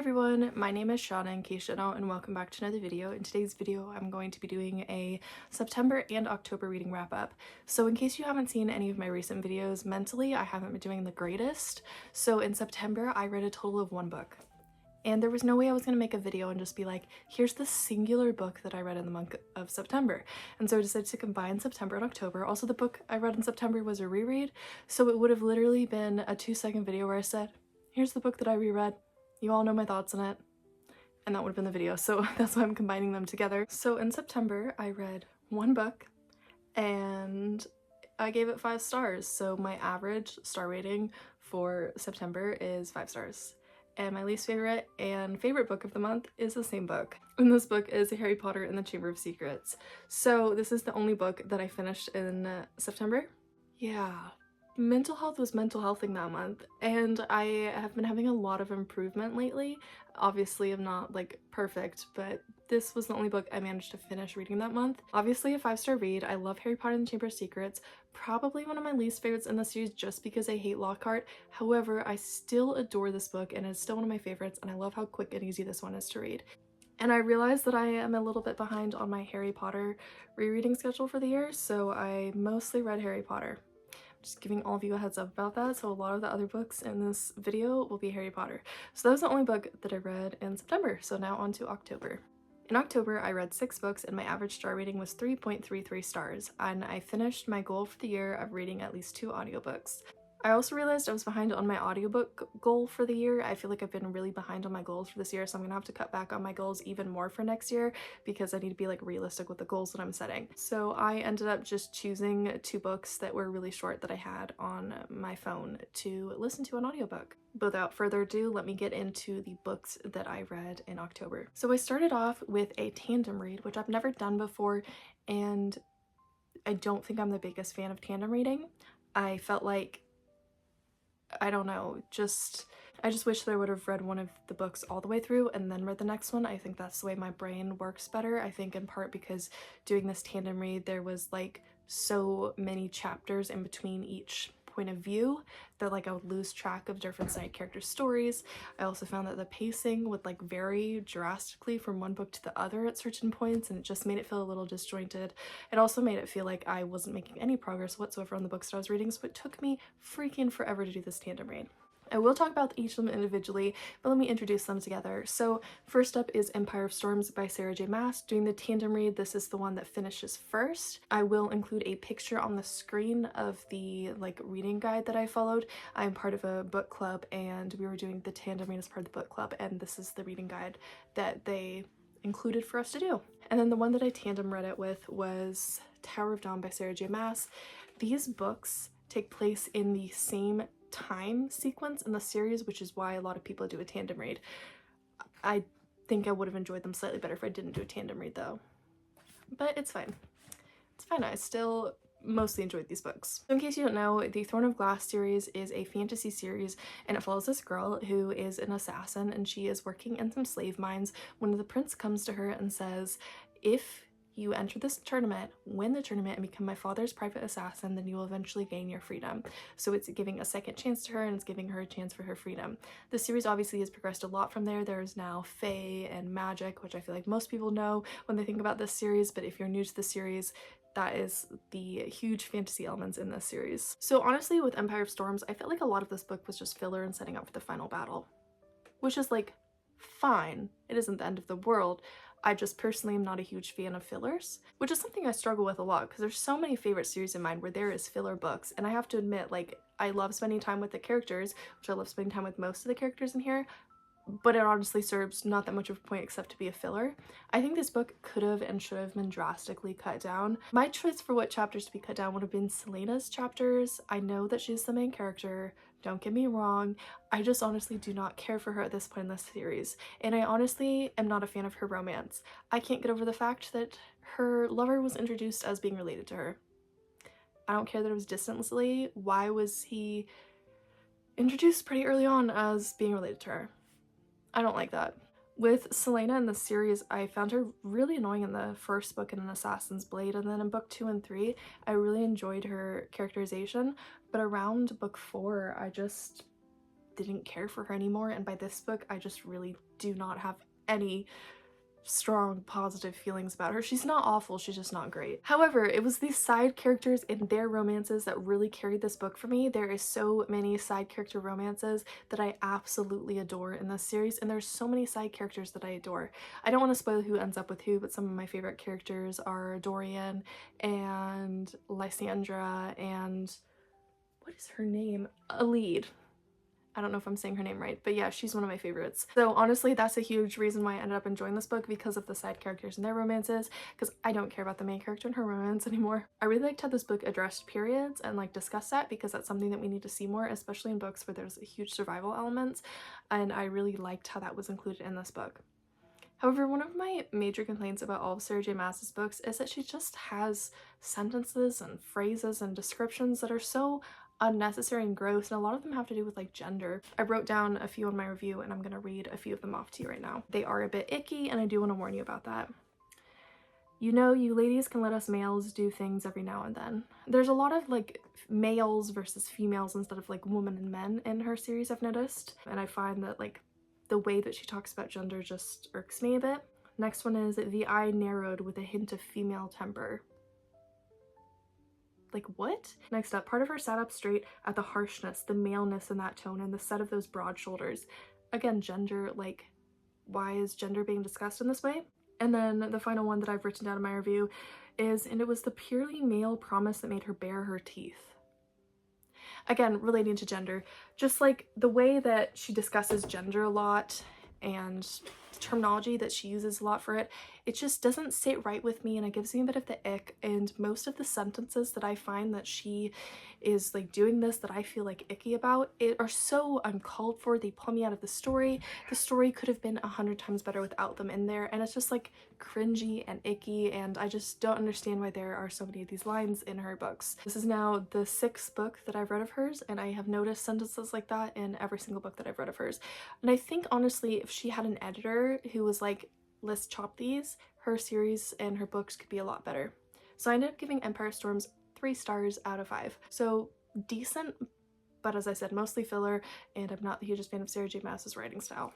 everyone, my name is Shauna in case you don't know, and welcome back to another video. In today's video, I'm going to be doing a September and October reading wrap up. So in case you haven't seen any of my recent videos, mentally I haven't been doing the greatest. So in September, I read a total of one book. And there was no way I was going to make a video and just be like, here's the singular book that I read in the month of September. And so I decided to combine September and October. Also, the book I read in September was a reread, so it would have literally been a 2-second video where I said, here's the book that I reread. You all know my thoughts on it. And that would have been the video, so that's why I'm combining them together. So in September, I read one book and I gave it 5 stars. So my average star rating for September is 5 stars. And my least favorite and favorite book of the month is the same book. And this book is Harry Potter and the Chamber of Secrets. So this is the only book that I finished in September. Yeah. Mental health was mental healthing that month, and I have been having a lot of improvement lately. Obviously, I'm not like perfect, but this was the only book I managed to finish reading that month. Obviously a 5-star read. I love Harry Potter and the Chamber of Secrets. Probably one of my least favorites in the series just because I hate Lockhart. However, I still adore this book and it's still one of my favorites, and I love how quick and easy this one is to read. And I realized that I am a little bit behind on my Harry Potter rereading schedule for the year, so I mostly read Harry Potter. Just giving all of you a heads up about that. So a lot of the other books in this video will be Harry Potter. So that was the only book that I read in September. So now on to October. In October, I read 6 books and my average star rating was 3.33 stars. And I finished my goal for the year of reading at least 2 audiobooks. I also realized I was behind on my audiobook goal for the year. I feel like I've been really behind on my goals for this year, so I'm gonna have to cut back on my goals even more for next year because I need to be like realistic with the goals that I'm setting. So I ended up just choosing 2 books that were really short that I had on my phone to listen to an audiobook. Without further ado, let me get into the books that I read in October. So I started off with a tandem read, which I've never done before, and I don't think I'm the biggest fan of tandem reading. I felt like, I don't know, I just wish that I would have read one of the books all the way through and then read the next one. I think that's the way my brain works better. I think in part because doing this tandem read, there was like so many chapters in between each point of view that like I would lose track of different side character stories. I also found that the pacing would like vary drastically from one book to the other at certain points, and it just made it feel a little disjointed. It also made it feel like I wasn't making any progress whatsoever on the books that I was reading, so it took me freaking forever to do this tandem read. I will talk about each of them individually, but let me introduce them together. So first up is Empire of Storms by Sarah J. Maas. Doing the tandem read, this is the one that finishes first. I will include a picture on the screen of the like reading guide that I followed. I'm part of a book club and we were doing the tandem read as part of the book club, and this is the reading guide that they included for us to do. And then the one that I tandem read it with was Tower of Dawn by Sarah J. Maas. These books take place in the same time sequence in the series, which is why a lot of people do a tandem read. I think I would have enjoyed them slightly better if I didn't do a tandem read though, but it's fine. It's fine. I still mostly enjoyed these books. So in case you don't know, the Throne of Glass series is a fantasy series, and it follows this girl who is an assassin, and she is working in some slave mines when the prince comes to her and says, if you enter this tournament, win the tournament, and become my father's private assassin, then you will eventually gain your freedom. So it's giving a second chance to her, and it's giving her a chance for her freedom. The series obviously has progressed a lot from there. There's now fae and magic, which I feel like most people know when they think about this series, but if you're new to the series, that is the huge fantasy elements in this series. So honestly, with Empire of Storms, I felt like a lot of this book was just filler and setting up for the final battle, which is like fine. It isn't the end of the world. I just personally am not a huge fan of fillers, which is something I struggle with a lot because there's so many favorite series in mine where there is filler books, and I have to admit, like, I love spending time with the characters, which I love spending time with most of the characters in here, but it honestly serves not that much of a point except to be a filler. I think this book could have and should have been drastically cut down. My choice for what chapters to be cut down would have been Selena's chapters. I know that she's the main character, don't get me wrong, I just honestly do not care for her at this point in this series, and I honestly am not a fan of her romance. I can't get over the fact that her lover was introduced as being related to her. I don't care that it was distantly. Why was he introduced pretty early on as being related to her? I don't like that. With Selena in the series, I found her really annoying in the first book in An Assassin's Blade, and then in book 2 and 3, I really enjoyed her characterization, but around book 4, didn't care for her anymore, and by this book I just really do not have any strong positive feelings about her. She's not awful, she's just not great. However, it was these side characters and their romances that really carried this book for me. There is so many side character romances that I absolutely adore in this series, and there's so many side characters that I adore. I don't want to spoil who ends up with who, but some of my favorite characters are Dorian and Lysandra and what is her name? Alide. I don't know if I'm saying her name right, but yeah, she's one of my favorites. So honestly, that's a huge reason why I ended up enjoying this book, because of the side characters and their romances, because I don't care about the main character and her romance anymore. I really liked how this book addressed periods and like discussed that, because that's something that we need to see more, especially in books where there's a huge survival elements, and I really liked how that was included in this book. However, one of my major complaints about all of Sarah J Maas's books is that she just has sentences and phrases and descriptions that are so unnecessary and gross, and a lot of them have to do with like gender. I wrote down a few in my review and I'm gonna read a few of them off to you right now. They are a bit icky, and I do want to warn you about that. You know, you ladies can let us males do things every now and then. There's a lot of like males versus females instead of like women and men in her series, I've noticed, and I find that like the way that she talks about gender just irks me a bit. Next one is the eye narrowed with a hint of female temper. Like, what? Next up, part of her sat up straight at the harshness, the maleness in that tone, and the set of those broad shoulders. Again, gender, like, why is gender being discussed in this way? And then the final one that I've written down in my review is, and it was the purely male promise that made her bare her teeth. Again, relating to gender, just like the way that she discusses gender a lot and terminology that she uses a lot for it, it just doesn't sit right with me, and it gives me a bit of the ick. And most of the sentences that I find that she is like doing this that I feel like icky about, it are so uncalled for. They pull me out of the story. The story could have been 100 times better without them in there, and it's just like cringy and icky, and I just don't understand why there are so many of these lines in her books. This is now the 6th book that I've read of hers, and I have noticed sentences like that in every single book that I've read of hers. And I think honestly, if she had an editor who was like, let's chop these, her series and her books could be a lot better. So I ended up giving Empire Storms 3 stars out of 5. So decent, but as I said, mostly filler, and I'm not the hugest fan of Sarah J Maas's writing style.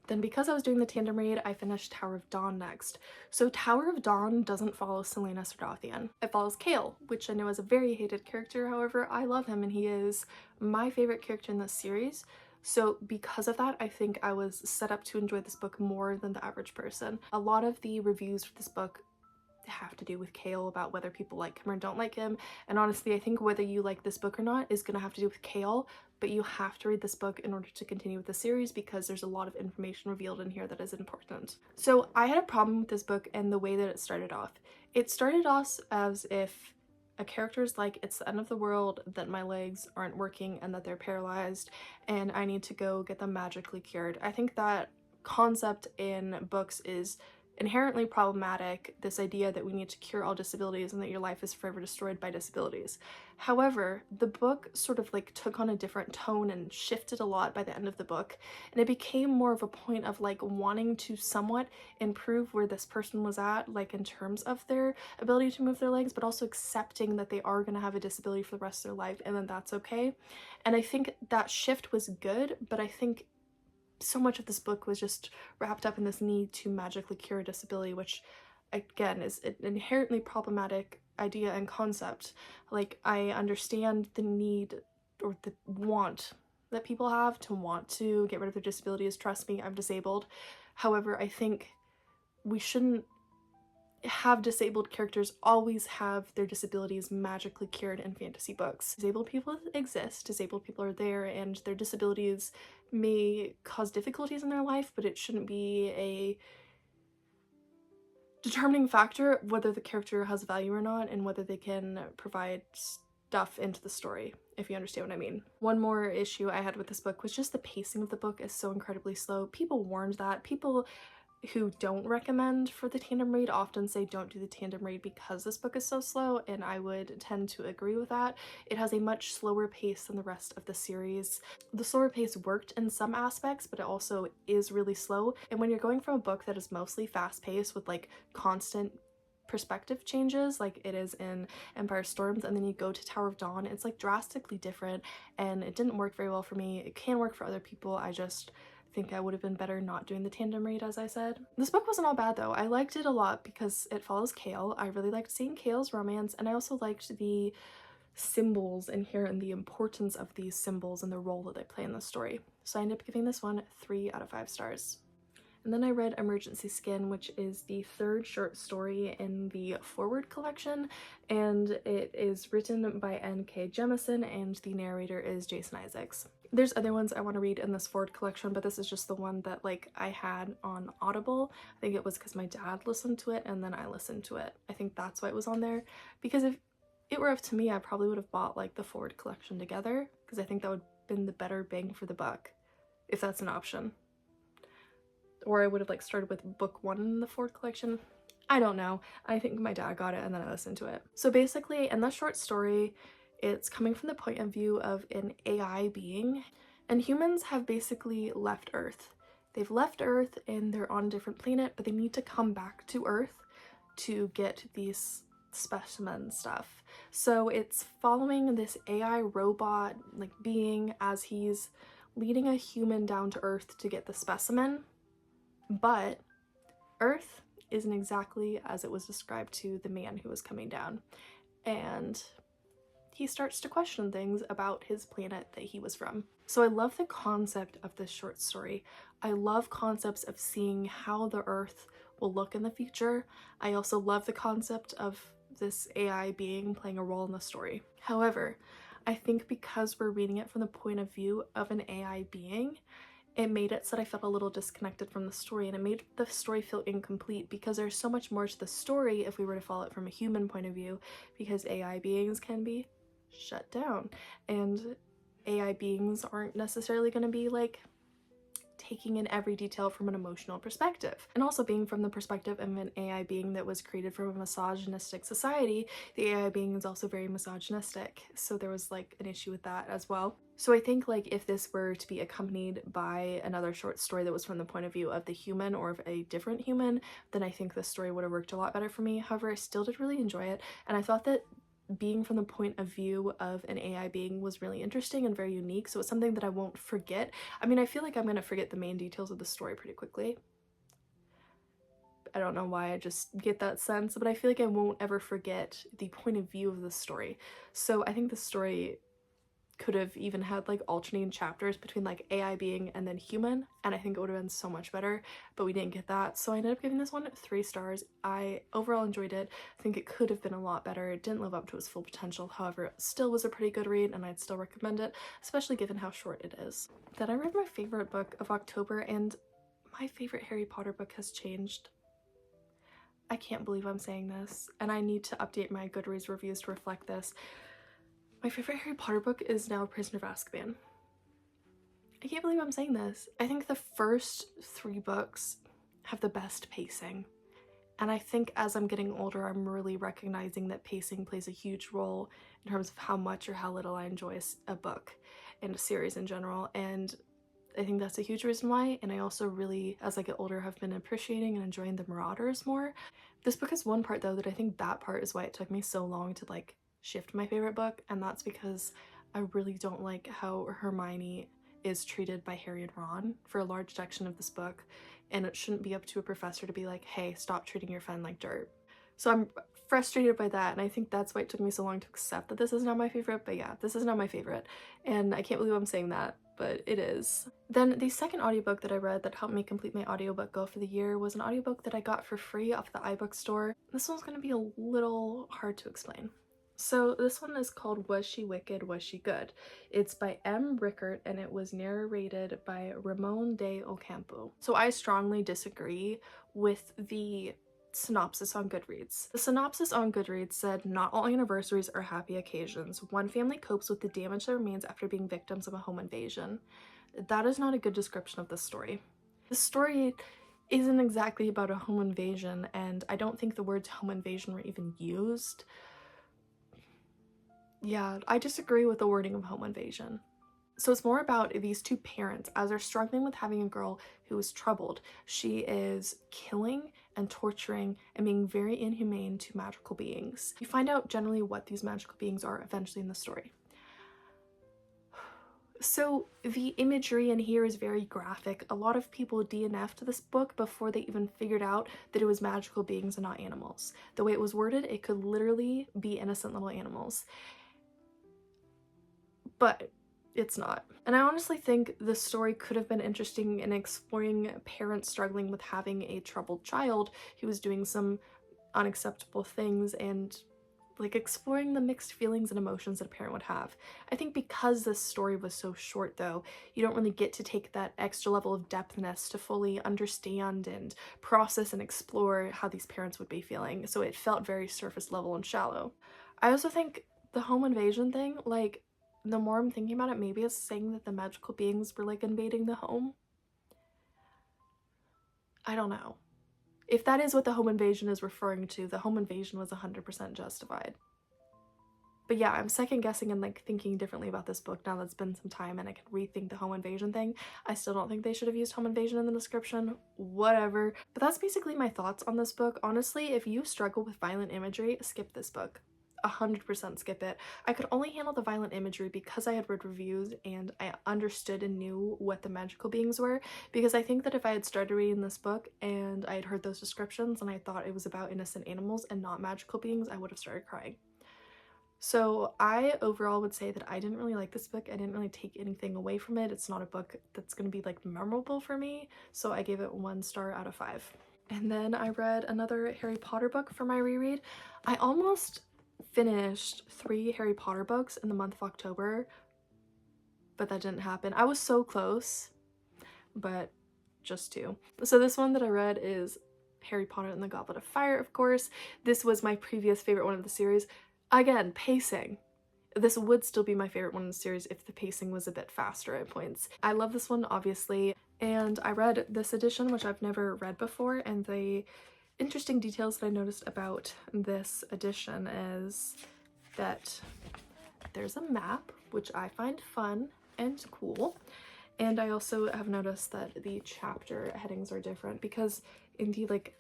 Then because I was doing the tandem read, I finished Tower of Dawn next. So Tower of Dawn doesn't follow Selena Sardothian. It follows Kale, which I know is a very hated character. However, I love him and he is my favorite character in this series. So because of that, I think I was set up to enjoy this book more than the average person. A lot of the reviews for this book have to do with Kale, about whether people like him or don't like him, and honestly I think whether you like this book or not is gonna have to do with Kale, but you have to read this book in order to continue with the series, because there's a lot of information revealed in here that is important. So I had a problem with this book and the way that it started off. It started off as if a character is like, it's the end of the world, that my legs aren't working and that they're paralyzed and I need to go get them magically cured. I think that concept in books is inherently problematic, this idea that we need to cure all disabilities and that your life is forever destroyed by disabilities. However, the book sort of like took on a different tone and shifted a lot by the end of the book, and it became more of a point of like wanting to somewhat improve where this person was at, like in terms of their ability to move their legs, but also accepting that they are going to have a disability for the rest of their life and then that's okay. And I think that shift was good, but I think so much of this book was just wrapped up in this need to magically cure a disability, which again is an inherently problematic idea and concept. Like, I understand the need or the want that people have to want to get rid of their disabilities. Trust me, I'm disabled. However, I think we shouldn't have disabled characters always have their disabilities magically cured in fantasy books. Disabled people exist, disabled people are there, and their disabilities may cause difficulties in their life, but it shouldn't be a determining factor whether the character has value or not and whether they can provide stuff into the story, if you understand what I mean. One more issue I had with this book was just the pacing of the book is so incredibly slow. People warned that. People who don't recommend for the tandem read often say don't do the tandem read because this book is so slow, and I would tend to agree with that. It has a much slower pace than the rest of the series. The slower pace worked in some aspects, but it also is really slow, and when you're going from a book that is mostly fast-paced with like constant perspective changes like it is in Empire Storms, and then you go to Tower of Dawn, it's like drastically different, and it didn't work very well for me. It can work for other people. I just think I would have been better not doing the tandem read, as I said. This book wasn't all bad though. I liked it a lot because it follows Kale. I really liked seeing Kale's romance, and I also liked the symbols in here and the importance of these symbols and the role that they play in the story. So I ended up giving this one 3 out of 5 stars. And then I read Emergency Skin, which is the 3rd short story in the Forward collection, and it is written by N.K. Jemisin, and the narrator is Jason Isaacs. There's other ones I want to read in this Forward collection, but this is just the one that like I had on Audible. I think it was because my dad listened to it and then I listened to it. I think that's why it was on there, because if it were up to me, I probably would have bought like the Forward collection together, because I think that would have been the better bang for the buck, if that's an option. Or I would have like started with book 1 in the Forward collection. I don't know. I think my dad got it and then I listened to it. So basically in the short story, it's coming from the point of view of an AI being, and humans have basically left Earth. They've left Earth and they're on a different planet, but they need to come back to Earth to get these specimen stuff. So it's following this AI robot like being as he's leading a human down to Earth to get the specimen. But Earth isn't exactly as it was described to the man who was coming down, and he starts to question things about his planet that he was from. So I love the concept of this short story. I love concepts of seeing how the Earth will look in the future. I also love the concept of this AI being playing a role in the story. However, I think because we're reading it from the point of view of an AI being, it made it so that I felt a little disconnected from the story, and it made the story feel incomplete because there's so much more to the story if we were to follow it from a human point of view, because AI beings can be shut down, and AI beings aren't necessarily going to be like taking in every detail from an emotional perspective. And also being from the perspective of an AI being that was created from a misogynistic society, the AI being is also very misogynistic, so there was like an issue with that as well. So I think like if this were to be accompanied by another short story that was from the point of view of the human or of a different human, then I think this story would have worked a lot better for me. However, I still did really enjoy it, and I thought that being from the point of view of an AI being was really interesting and very unique, so it's something that I won't forget. I mean, I feel like I'm gonna forget the main details of the story pretty quickly. I don't know why, I just get that sense, but I feel like I won't ever forget the point of view of the story. So I think the story could have even had like alternating chapters between like AI being and then human, and I think it would have been so much better, but we didn't get that. So I ended up giving this one 3 stars. I overall enjoyed it. I think it could have been a lot better. It didn't live up to its full potential. However, it still was a pretty good read, and I'd still recommend it, especially given how short it is. Then I read my favorite book of October, and my favorite Harry Potter book has changed. I can't believe I'm saying this, and I need to update my Goodreads reviews to reflect this. My favorite Harry Potter book is now Prisoner of Azkaban. I can't believe I'm saying this. I think the first 3 books have the best pacing, and I think as I'm getting older, I'm really recognizing that pacing plays a huge role in terms of how much or how little I enjoy a book and a series in general, and I think that's a huge reason why. And I also really, as I get older, have been appreciating and enjoying the Marauders more. This book has one part though that I think that part is why it took me so long to like shift my favorite book, and that's because I really don't like how Hermione is treated by Harry and Ron for a large section of this book, and it shouldn't be up to a professor to be like, hey, stop treating your friend like dirt. So I'm frustrated by that, and I think that's why it took me so long to accept that this is not my favorite. But yeah, this is not my favorite, and I can't believe I'm saying that, but it is. Then the second audiobook that I read that helped me complete my audiobook goal for the year was an audiobook that I got for free off the iBook store. This one's going to be a little hard to explain. So this one is called Was She Wicked, Was She Good? It's by M. Rickert, and it was narrated by Ramon de Ocampo. So I strongly disagree with the synopsis on Goodreads. The synopsis on Goodreads said, not all anniversaries are happy occasions. One family copes with the damage that remains after being victims of a home invasion. That is not a good description of this story. The story isn't exactly about a home invasion, and I don't think the words home invasion were even used. Yeah, I disagree with the wording of home invasion. So it's more about these two parents as they're struggling with having a girl who is troubled. She is killing and torturing and being very inhumane to magical beings. You find out generally what these magical beings are eventually in the story. So the imagery in here is very graphic. A lot of people DNF'd this book before they even figured out that it was magical beings and not animals. The way it was worded, it could literally be innocent little animals. But it's not. And I honestly think the story could have been interesting in exploring parents struggling with having a troubled child who was doing some unacceptable things and like exploring the mixed feelings and emotions that a parent would have. I think because this story was so short though, you don't really get to take that extra level of depthness to fully understand and process and explore how these parents would be feeling. So it felt very surface level and shallow. I also think the home invasion thing, like, the more I'm thinking about it, maybe it's saying that the magical beings were like invading the home. I don't know. If that is what the home invasion is referring to, the home invasion was 100% justified. But yeah, I'm second guessing and like thinking differently about this book now that it's been some time and I can rethink the home invasion thing. I still don't think they should have used home invasion in the description, whatever. But that's basically my thoughts on this book. Honestly, if you struggle with violent imagery, skip this book. 100% skip it. I could only handle the violent imagery because I had read reviews and I understood and knew what the magical beings were, because I think that if I had started reading this book and I had heard those descriptions and I thought it was about innocent animals and not magical beings, I would have started crying. So I overall would say that I didn't really like this book. I didn't really take anything away from it. It's not a book that's going to be like memorable for me, so I gave it 1 star out of 5. And then I read another Harry Potter book for my reread. I almost finished 3 Harry Potter books in the month of October, but that didn't happen. I was so close, but just 2. So this one that I read is Harry Potter and the Goblet of Fire, of course. This was my previous favorite one of the series. Again, pacing. This would still be my favorite one in the series if the pacing was a bit faster at points. I love this one, obviously, and I read this edition, which I've never read before, and the interesting details that I noticed about this edition is that there's a map, which I find fun and cool, and I also have noticed that the chapter headings are different because indeed, like,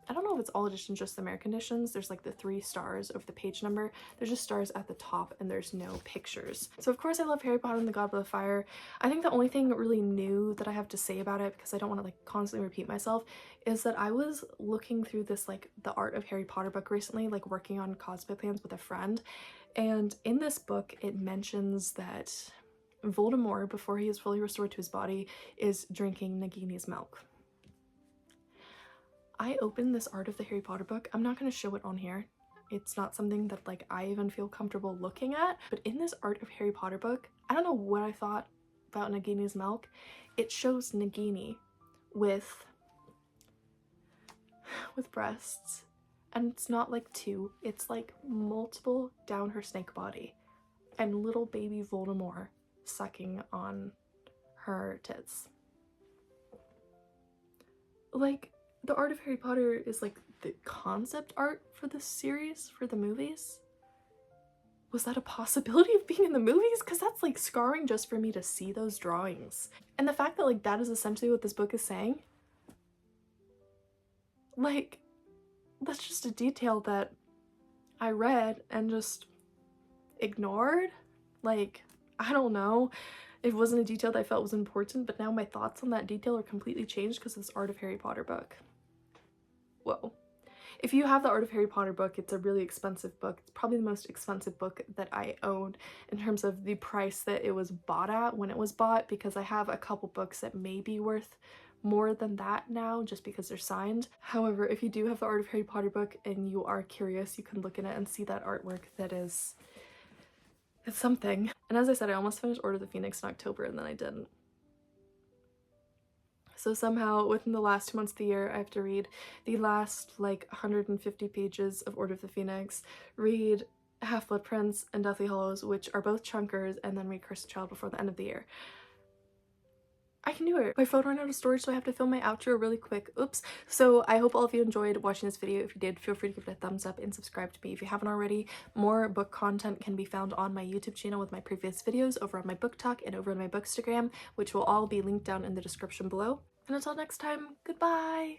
I don't know if it's all editions, just the American editions, there's like the 3 stars of the page number. There's just stars at the top and there's no pictures. So of course I love Harry Potter and the Goblet of Fire. I think the only thing really new that I have to say about it, because I don't want to like constantly repeat myself, is that I was looking through this like the Art of Harry Potter book recently, like working on cosplay plans with a friend. And in this book it mentions that Voldemort, before he is fully restored to his body, is drinking Nagini's milk. I opened this Art of the Harry Potter book. I'm not going to show it on here. It's not something that like I even feel comfortable looking at, but in this Art of Harry Potter book, I don't know what I thought about Nagini's milk. It shows Nagini with breasts, and it's not like 2, it's like multiple down her snake body, and little baby Voldemort sucking on her tits. Like, the Art of Harry Potter is like the concept art for this series, for the movies. Was that a possibility of being in the movies? Because that's like scarring just for me to see those drawings. And the fact that like that is essentially what this book is saying, like, that's just a detail that I read and just ignored. Like, I don't know. It wasn't a detail that I felt was important, but now my thoughts on that detail are completely changed because of this Art of Harry Potter book. Whoa. If you have the Art of Harry Potter book, it's a really expensive book. It's probably the most expensive book that I owned in terms of the price that it was bought at when it was bought, because I have a couple books that may be worth more than that now just because they're signed. However, if you do have the Art of Harry Potter book and you are curious, you can look in it and see that artwork. It's something. And as I said, I almost finished Order of the Phoenix in October and then I didn't. So somehow within the last 2 months of the year, I have to read the last like 150 pages of Order of the Phoenix, read Half-Blood Prince and Deathly Hallows, which are both chunkers, and then read Cursed Child before the end of the year. I can do it. My phone ran out of storage, so I have to film my outro really quick. Oops. So I hope all of you enjoyed watching this video. If you did, feel free to give it a thumbs up and subscribe to me if you haven't already. More book content can be found on my YouTube channel with my previous videos, over on my BookTok, and over on my Bookstagram, which will all be linked down in the description below. And until next time, goodbye!